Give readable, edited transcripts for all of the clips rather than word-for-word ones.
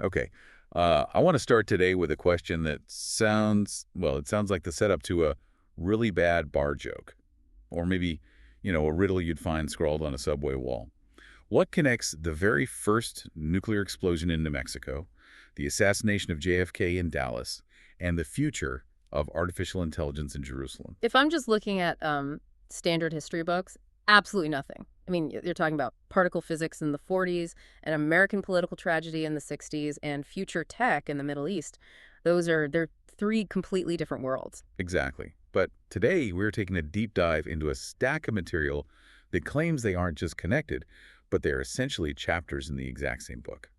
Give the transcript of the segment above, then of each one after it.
Okay. I want to start today with a question that it sounds like the setup to a really bad bar joke. Or maybe, a riddle you'd find scrawled on a subway wall. What connects the very first nuclear explosion in New Mexico, the assassination of JFK in Dallas, and the future of artificial intelligence in Jerusalem? If I'm just looking at standard history books, absolutely nothing. I mean, you're talking about particle physics in the 40s, an American political tragedy in the 60s, and future tech in the Middle East. They're three completely different worlds. Exactly. But today, we're taking a deep dive into a stack of material that claims they aren't just connected, but they're essentially chapters in the exact same book.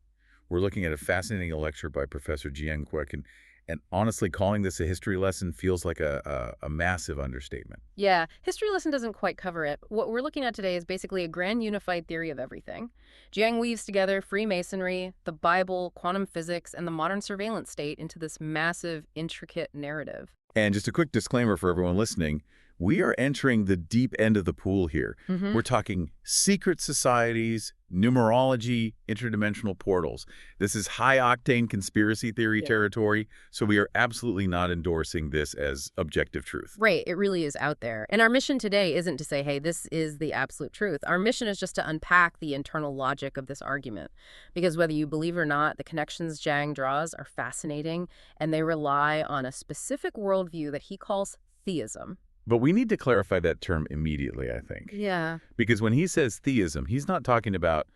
We're looking at a fascinating lecture by Professor Jian Kwek, and honestly, calling this a history lesson feels like a massive understatement. Yeah, history lesson doesn't quite cover it. What we're looking at today is basically a grand unified theory of everything. Jiang weaves together Freemasonry, the Bible, quantum physics, and the modern surveillance state into this massive, intricate narrative. And just a quick disclaimer for everyone listening, we are entering the deep end of the pool here. Hmm. We're talking secret societies, numerology, interdimensional portals. This is high-octane conspiracy theory Yeah. territory, so we are absolutely not endorsing this as objective truth. Right, it really is out there. And our mission today isn't to say, hey, this is the absolute truth. Our mission is just to unpack the internal logic of this argument. Because whether you believe or not, the connections Zhang draws are fascinating, and they rely on a specific worldview that he calls theism. But we need to clarify that term immediately, I think. Yeah. Because when he says theism, he's not talking about,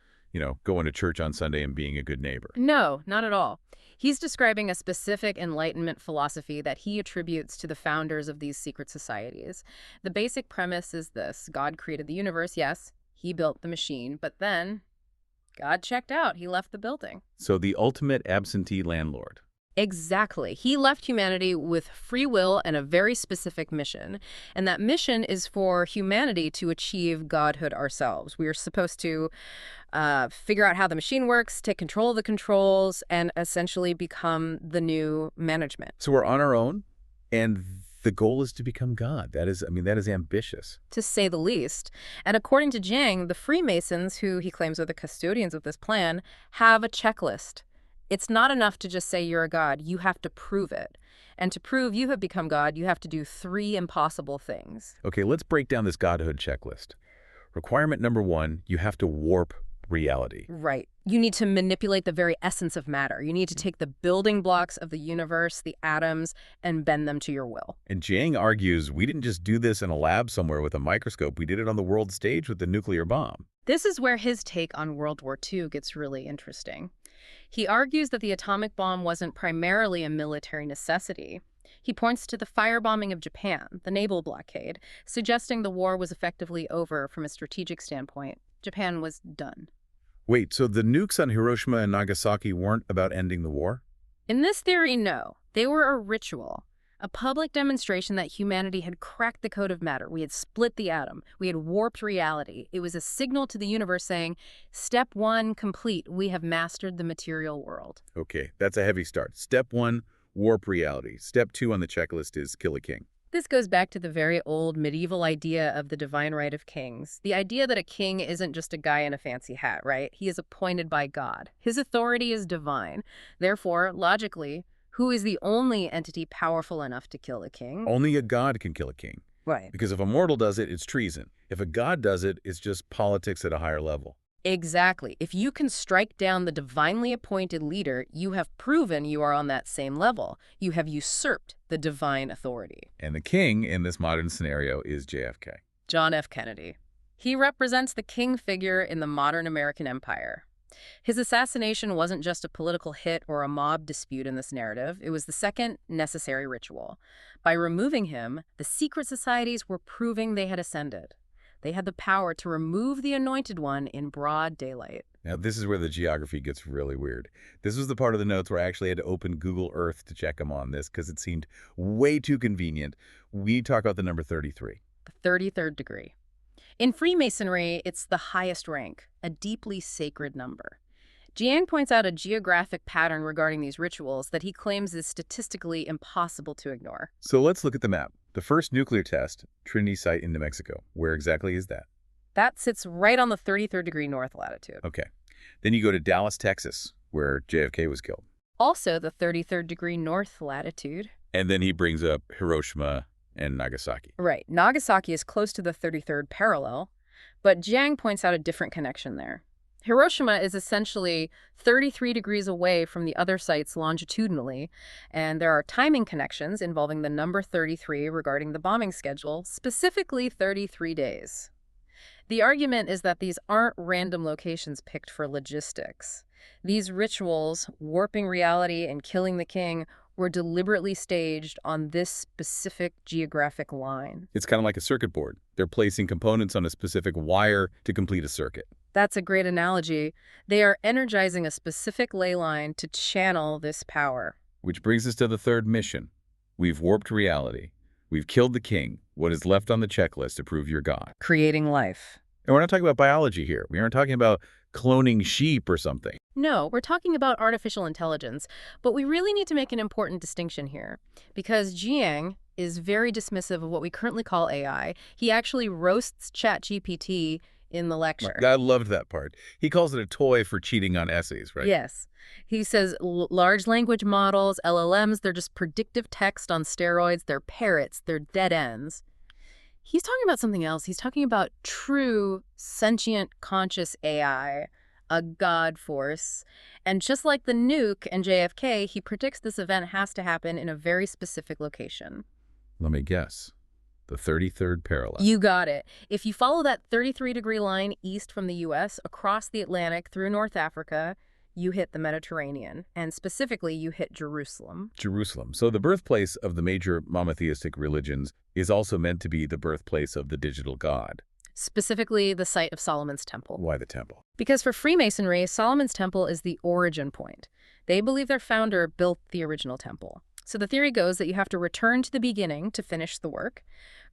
going to church on Sunday and being a good neighbor. No, not at all. He's describing a specific Enlightenment philosophy that he attributes to the founders of these secret societies. The basic premise is this: God created the universe, yes, he built the machine, but then God checked out, he left the building. So the ultimate absentee landlord. Exactly. He left humanity with free will and a very specific mission. And that mission is for humanity to achieve godhood ourselves. We are supposed to figure out how the machine works, take control of the controls, and essentially become the new management. So we're on our own, and the goal is to become God. That is ambitious. To say the least. And according to Jiang, the Freemasons, who he claims are the custodians of this plan, have a checklist. It's not enough to just say you're a god. You have to prove it. And to prove you have become God, you have to do three impossible things. Okay, let's break down this godhood checklist. Requirement number 1, you have to warp reality. Right. You need to manipulate the very essence of matter. You need to take the building blocks of the universe, the atoms, and bend them to your will. And Jiang argues we didn't just do this in a lab somewhere with a microscope. We did it on the world stage with the nuclear bomb. This is where his take on World War II gets really interesting. He argues that the atomic bomb wasn't primarily a military necessity. He points to the firebombing of Japan, the naval blockade, suggesting the war was effectively over from a strategic standpoint. Japan was done. Wait, so the nukes on Hiroshima and Nagasaki weren't about ending the war? In this theory, no. They were a ritual. A public demonstration that humanity had cracked the code of matter. We had split the atom. We had warped reality. It was a signal to the universe saying, step 1 complete. We have mastered the material world. Okay, that's a heavy start. Step 1, warp reality. Step 2 on the checklist is kill a king. This goes back to the very old medieval idea of the divine right of kings. The idea that a king isn't just a guy in a fancy hat, right? He is appointed by God. His authority is divine. Therefore, logically, who is the only entity powerful enough to kill a king? Only a god can kill a king. Right. Because if a mortal does it, it's treason. If a god does it, it's just politics at a higher level. Exactly. If you can strike down the divinely appointed leader, you have proven you are on that same level. You have usurped the divine authority. And the king in this modern scenario is JFK. John F. Kennedy. He represents the king figure in the modern American empire. His assassination wasn't just a political hit or a mob dispute in this narrative. It was the second necessary ritual. By removing him, the secret societies were proving they had ascended. They had the power to remove the anointed one in broad daylight. Now, this is where the geography gets really weird. This was the part of the notes where I actually had to open Google Earth to check him on this because it seemed way too convenient. We talk about the number 33. The 33rd degree. In Freemasonry, it's the highest rank, a deeply sacred number. Jiang points out a geographic pattern regarding these rituals that he claims is statistically impossible to ignore. So let's look at the map. The first nuclear test, Trinity Site in New Mexico. Where exactly is that? That sits right on the 33rd degree north latitude. Okay. Then you go to Dallas, Texas. where JFK was killed. Also the 33rd degree north latitude. And then he brings up Hiroshima and Nagasaki. Right. Nagasaki is close to the 33rd parallel, but Jiang points out a different connection there. Hiroshima is essentially 33 degrees away from the other sites longitudinally, and there are timing connections involving the number 33 regarding the bombing schedule, specifically 33 days. The argument is that these aren't random locations picked for logistics. These rituals, warping reality and killing the king, were deliberately staged on this specific geographic line. It's kind of like a circuit board. They're placing components on a specific wire to complete a circuit. That's a great analogy. They are energizing a specific ley line to channel this power. Which brings us to the third mission. We've warped reality. We've killed the king. What is left on the checklist to prove you're God? Creating life. And we're not talking about biology here. We aren't talking about cloning sheep or something. No, we're talking about artificial intelligence, but we really need to make an important distinction here, because Jiang is very dismissive of what we currently call AI. He actually roasts ChatGPT in the lecture. I loved that part. He calls it a toy for cheating on essays, right? Yes. He says large language models, LLMs, they're just predictive text on steroids. They're parrots. They're dead ends. He's talking about something else. He's talking about true, sentient, conscious AI, a God force. And just like the nuke and JFK, he predicts this event has to happen in a very specific location. Let me guess. The 33rd parallel. You got it. If you follow that 33-degree line east from the U.S., across the Atlantic, through North Africa, you hit the Mediterranean, and specifically, you hit Jerusalem. Jerusalem. So the birthplace of the major monotheistic religions is also meant to be the birthplace of the digital god. Specifically, the site of Solomon's Temple. Why the temple? Because for Freemasonry, Solomon's Temple is the origin point. They believe their founder built the original temple. So the theory goes that you have to return to the beginning to finish the work,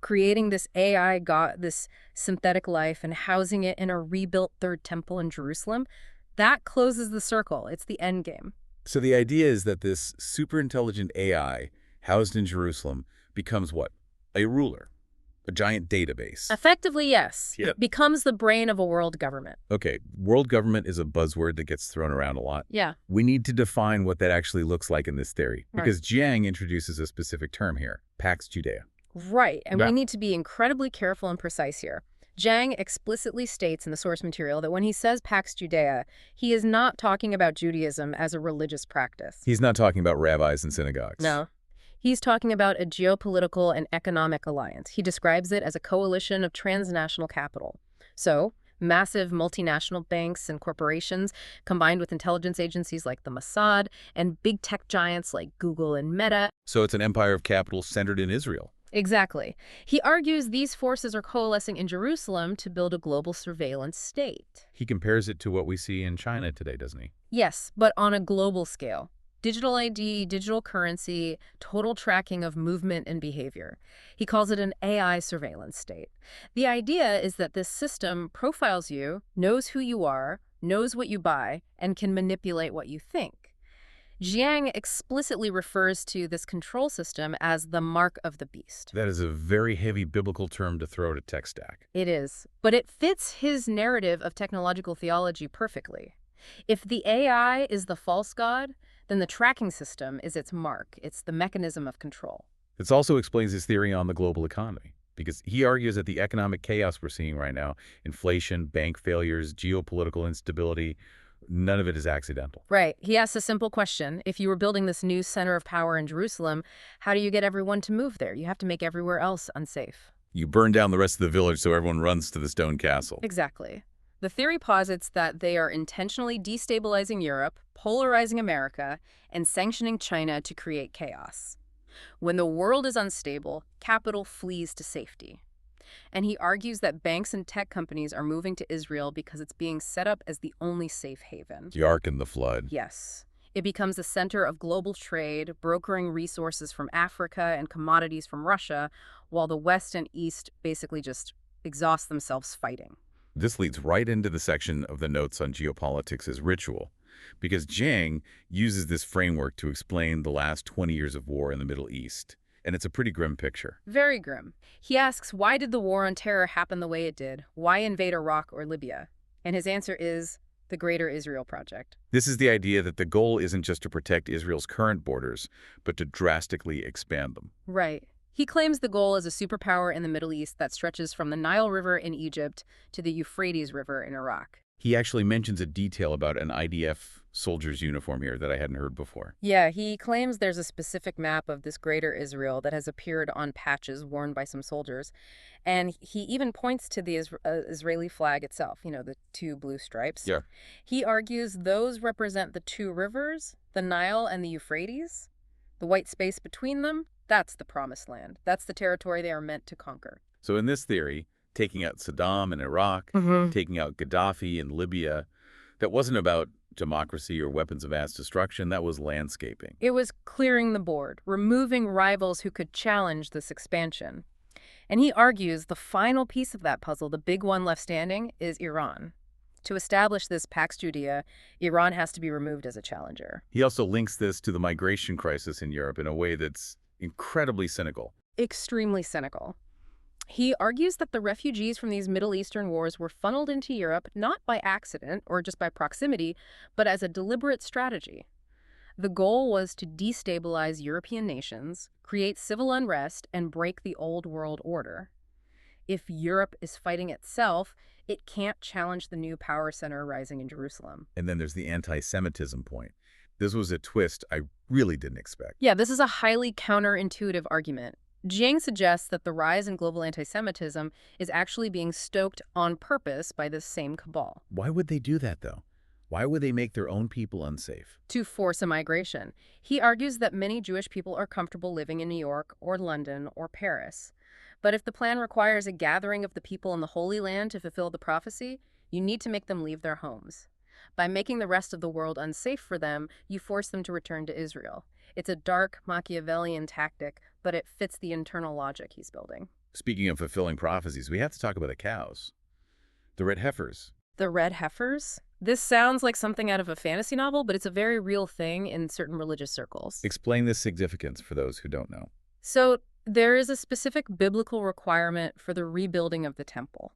creating this AI god, this synthetic life, and housing it in a rebuilt third temple in Jerusalem. That closes the circle. It's the end game. So the idea is that this super intelligent AI housed in Jerusalem becomes what? A ruler. A giant database. Effectively, yes. Yep. It becomes the brain of a world government. Okay, world government is a buzzword that gets thrown around a lot. Yeah. We need to define what that actually looks like in this theory, Right. because Jiang introduces a specific term here, Pax Judea. Right, and Yeah. we need to be incredibly careful and precise here. Jiang explicitly states in the source material that when he says Pax Judea, he is not talking about Judaism as a religious practice. He's not talking about rabbis and synagogues. No. He's talking about a geopolitical and economic alliance. He describes it as a coalition of transnational capital. So, massive multinational banks and corporations combined with intelligence agencies like the Mossad and big tech giants like Google and Meta. So it's an empire of capital centered in Israel. Exactly. He argues these forces are coalescing in Jerusalem to build a global surveillance state. He compares it to what we see in China today, doesn't he? Yes, but on a global scale. Digital ID, digital currency, total tracking of movement and behavior. He calls it an AI surveillance state. The idea is that this system profiles you, knows who you are, knows what you buy, and can manipulate what you think. Jiang explicitly refers to this control system as the mark of the beast. That is a very heavy biblical term to throw at a tech stack. It is, but it fits his narrative of technological theology perfectly. If the AI is the false god, then the tracking system is its mark. It's the mechanism of control. This also explains his theory on the global economy, because he argues that the economic chaos we're seeing right now, inflation, bank failures, geopolitical instability, none of it is accidental. Right. He asks a simple question. If you were building this new center of power in Jerusalem, how do you get everyone to move there? You have to make everywhere else unsafe. You burn down the rest of the village so everyone runs to the stone castle. Exactly. The theory posits that they are intentionally destabilizing Europe, polarizing America, and sanctioning China to create chaos. When the world is unstable, capital flees to safety. And he argues that banks and tech companies are moving to Israel because it's being set up as the only safe haven. The Ark and the Flood. Yes. It becomes a center of global trade, brokering resources from Africa and commodities from Russia, while the West and East basically just exhaust themselves fighting. This leads right into the section of the notes on geopolitics as ritual, because Jiang uses this framework to explain the last 20 years of war in the Middle East. And it's a pretty grim picture. Very grim. He asks, why did the war on terror happen the way it did? Why invade Iraq or Libya? And his answer is the Greater Israel Project. This is the idea that the goal isn't just to protect Israel's current borders, but to drastically expand them. Right. He claims the goal is a superpower in the Middle East that stretches from the Nile River in Egypt to the Euphrates River in Iraq. He actually mentions a detail about an IDF soldier's uniform here that I hadn't heard before. Yeah, he claims there's a specific map of this Greater Israel that has appeared on patches worn by some soldiers. And he even points to the Israeli flag itself, the two blue stripes. Yeah. He argues those represent the two rivers, the Nile and the Euphrates. The white space between them, that's the promised land. That's the territory they are meant to conquer. So in this theory, taking out Saddam in Iraq, taking out Gaddafi in Libya, that wasn't about democracy or weapons of mass destruction, that was landscaping. It was clearing the board, removing rivals who could challenge this expansion. And he argues the final piece of that puzzle, the big one left standing, is Iran. To establish this Pax Judea, Iran has to be removed as a challenger. He also links this to the migration crisis in Europe in a way that's incredibly cynical. Extremely cynical. He argues that the refugees from these Middle Eastern wars were funneled into Europe not by accident or just by proximity, but as a deliberate strategy. The goal was to destabilize European nations, create civil unrest, and break the old world order. If Europe is fighting itself, it can't challenge the new power center rising in Jerusalem. And then there's the anti-Semitism point. This was a twist I really didn't expect. Yeah, this is a highly counterintuitive argument. Jiang suggests that the rise in global anti-Semitism is actually being stoked on purpose by this same cabal. Why would they do that, though? Why would they make their own people unsafe? To force a migration. He argues that many Jewish people are comfortable living in New York or London or Paris. But if the plan requires a gathering of the people in the Holy Land to fulfill the prophecy, you need to make them leave their homes. By making the rest of the world unsafe for them, you force them to return to Israel. It's a dark Machiavellian tactic, but it fits the internal logic he's building. Speaking of fulfilling prophecies, we have to talk about the cows. The red heifers. The red heifers? This sounds like something out of a fantasy novel, but it's a very real thing in certain religious circles. Explain this significance for those who don't know. So, there is a specific biblical requirement for the rebuilding of the temple.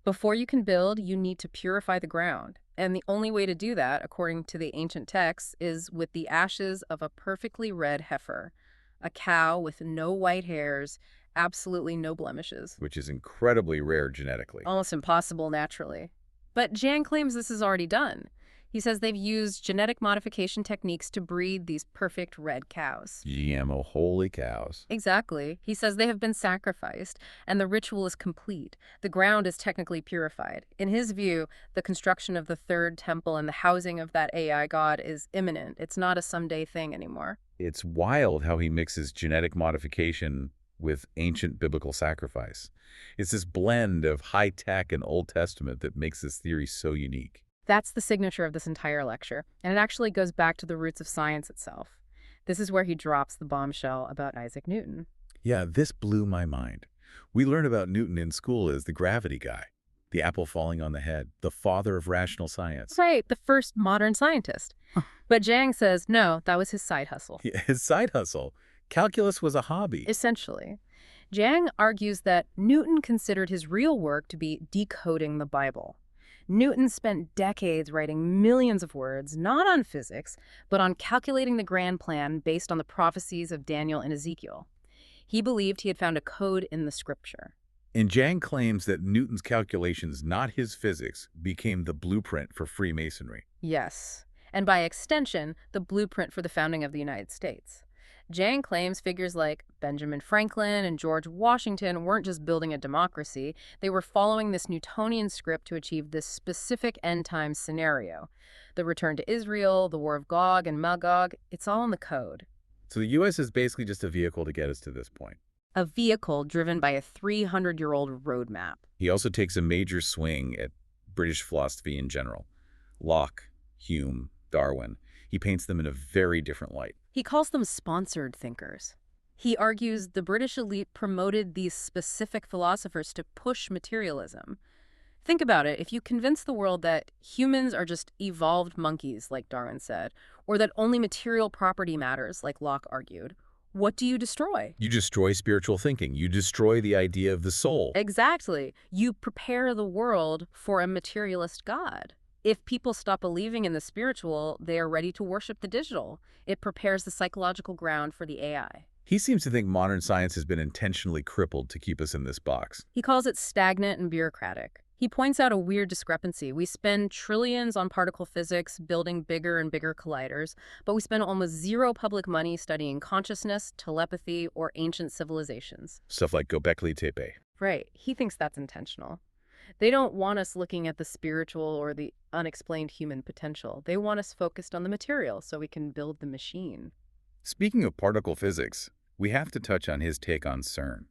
Before you can build, you need to purify the ground. And the only way to do that, according to the ancient texts, is with the ashes of a perfectly red heifer, a cow with no white hairs, absolutely no blemishes. Which is incredibly rare genetically. Almost impossible naturally. But Jan claims this is already done. He says they've used genetic modification techniques to breed these perfect red cows. GMO, holy cows. Exactly. He says they have been sacrificed, and the ritual is complete. The ground is technically purified. In his view, the construction of the third temple and the housing of that AI god is imminent. It's not a someday thing anymore. It's wild how he mixes genetic modification with ancient biblical sacrifice. It's this blend of high tech and Old Testament that makes this theory so unique. That's the signature of this entire lecture, and it actually goes back to the roots of science itself. This is where he drops the bombshell about Isaac Newton. Yeah, this blew my mind. We learn about Newton in school as the gravity guy, the apple falling on the head, the father of rational science. Right, the first modern scientist. But Jiang says, no, that was his side hustle. Yeah, his side hustle. Calculus was a hobby. Essentially. Jiang argues that Newton considered his real work to be decoding the Bible. Newton spent decades writing millions of words, not on physics, but on calculating the grand plan based on the prophecies of Daniel and Ezekiel. He believed he had found a code in the scripture. And Jiang claims that Newton's calculations, not his physics, became the blueprint for Freemasonry. Yes, and by extension, the blueprint for the founding of the United States. Jiang claims figures like Benjamin Franklin and George Washington weren't just building a democracy, they were following this Newtonian script to achieve this specific end-time scenario. The return to Israel, the war of Gog and Magog, it's all in the code. So the U.S. is basically just a vehicle to get us to this point. A vehicle driven by a 300-year-old roadmap. He also takes a major swing at British philosophy in general. Locke, Hume, Darwin. He paints them in a very different light. He calls them sponsored thinkers. He argues the British elite promoted these specific philosophers to push materialism. Think about it. If you convince the world that humans are just evolved monkeys, like Darwin said, or that only material property matters, like Locke argued, what do you destroy? You destroy spiritual thinking. You destroy the idea of the soul. Exactly. You prepare the world for a materialist God. If people stop believing in the spiritual, they are ready to worship the digital. It prepares the psychological ground for the AI. He seems to think modern science has been intentionally crippled to keep us in this box. He calls it stagnant and bureaucratic. He points out a weird discrepancy. We spend trillions on particle physics, building bigger and bigger colliders, but we spend almost zero public money studying consciousness, telepathy, or ancient civilizations. Stuff like Göbekli Tepe. Right. He thinks that's intentional. They don't want us looking at the spiritual or the unexplained human potential. They want us focused on the material so we can build the machine. Speaking of particle physics, we have to touch on his take on CERN,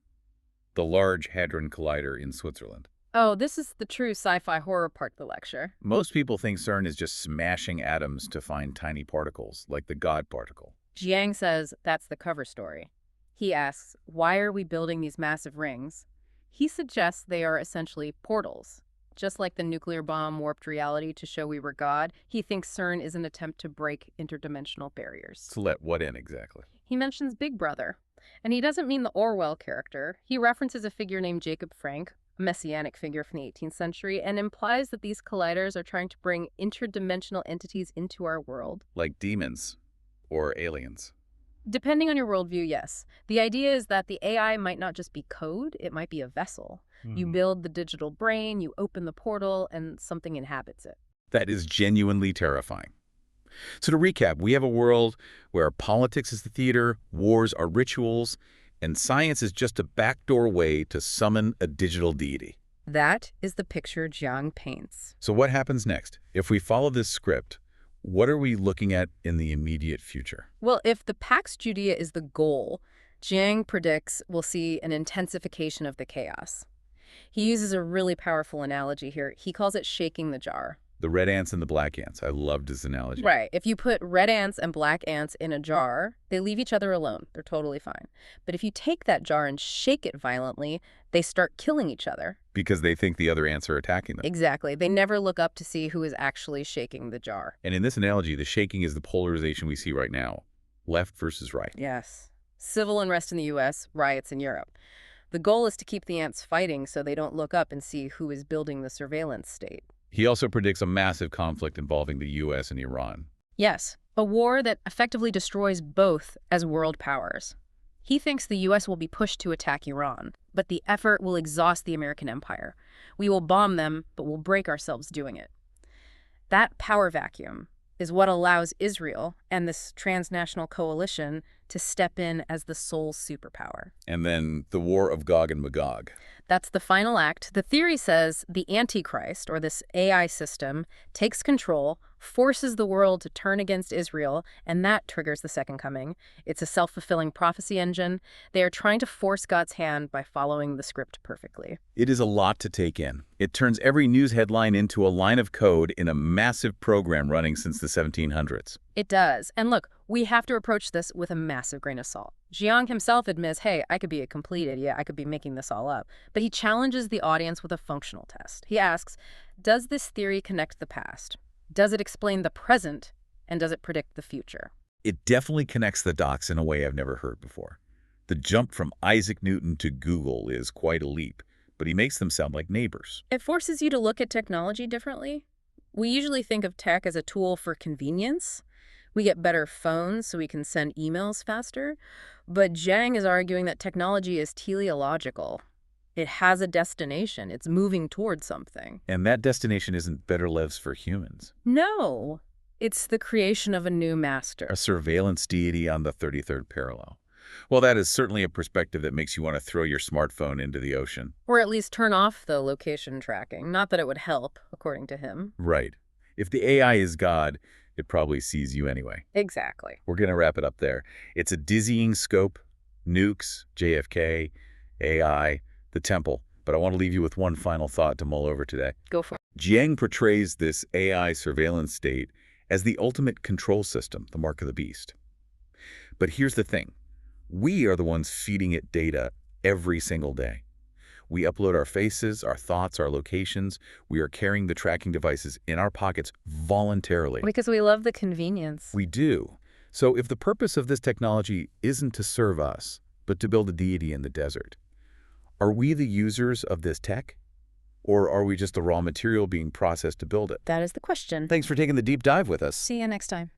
the Large Hadron Collider in Switzerland. Oh, this is the true sci-fi horror part of the lecture. Most people think CERN is just smashing atoms to find tiny particles, like the God particle. Jiang says that's the cover story. He asks, why are we building these massive rings? He suggests they are essentially portals. Just like the nuclear bomb warped reality to show we were God, he thinks CERN is an attempt to break interdimensional barriers. To let what in exactly? He mentions Big Brother. And he doesn't mean the Orwell character. He references a figure named Jacob Frank, a messianic figure from the 18th century, and implies that these colliders are trying to bring interdimensional entities into our world. Like demons or aliens. Depending on your worldview, yes. The idea is that the AI might not just be code, it might be a vessel. You build the digital brain, you open the portal, and something inhabits it. That is genuinely terrifying. So to recap, we have a world where politics is the theater, wars are rituals, and science is just a backdoor way to summon a digital deity. That is the picture Jiang paints. So what happens next? If we follow this script, what are we looking at in the immediate future? Well, if the Pax Judea is the goal, Jiang predicts we'll see an intensification of the chaos. He uses a really powerful analogy here. He calls it shaking the jar. The red ants and the black ants. I loved his analogy. Right. If you put red ants and black ants in a jar, they leave each other alone. They're totally fine. But if you take that jar and shake it violently, they start killing each other. Because they think the other ants are attacking them. Exactly. They never look up to see who is actually shaking the jar. And in this analogy, the shaking is the polarization we see right now. Left versus right. Yes. Civil unrest in the U.S., riots in Europe. The goal is to keep the ants fighting so they don't look up and see who is building the surveillance state. He also predicts a massive conflict involving the U.S. and Iran. Yes, a war that effectively destroys both as world powers. He thinks the U.S. will be pushed to attack Iran, but the effort will exhaust the American empire. We will bomb them, but we'll break ourselves doing it. That power vacuum is what allows Israel and this transnational coalition to step in as the sole superpower. And then the war of Gog and Magog. That's the final act. The theory says the Antichrist, or this AI system, takes control, forces the world to turn against Israel, and that triggers the second coming. It's a self-fulfilling prophecy engine. They are trying to force God's hand by following the script perfectly. It is a lot to take in. It turns every news headline into a line of code in a massive program running since the 1700s. It does. And look, we have to approach this with a massive grain of salt. Jiang himself admits, hey, I could be a complete idiot. I could be making this all up. But he challenges the audience with a functional test. He asks, does this theory connect the past? Does it explain the present? And does it predict the future? It definitely connects the dots in a way I've never heard before. The jump from Isaac Newton to Google is quite a leap, but he makes them sound like neighbors. It forces you to look at technology differently. We usually think of tech as a tool for convenience. We get better phones so we can send emails faster. But Jiang is arguing that technology is teleological. It has a destination. It's moving towards something. And that destination isn't better lives for humans. No, it's the creation of a new master. A surveillance deity on the 33rd parallel. Well, that is certainly a perspective that makes you want to throw your smartphone into the ocean. Or at least turn off the location tracking. Not that it would help, according to him. Right. If the AI is God, it probably sees you anyway. Exactly. We're going to wrap it up there. It's a dizzying scope. Nukes, JFK, AI, the temple. But I want to leave you with one final thought to mull over today. Go for it. Jiang portrays this AI surveillance state as the ultimate control system, the mark of the beast. But here's the thing. We are the ones feeding it data every single day. We upload our faces, our thoughts, our locations. We are carrying the tracking devices in our pockets voluntarily. Because we love the convenience. We do. So if the purpose of this technology isn't to serve us, but to build a deity in the desert, are we the users of this tech? Or are we just the raw material being processed to build it? That is the question. Thanks for taking the deep dive with us. See you next time.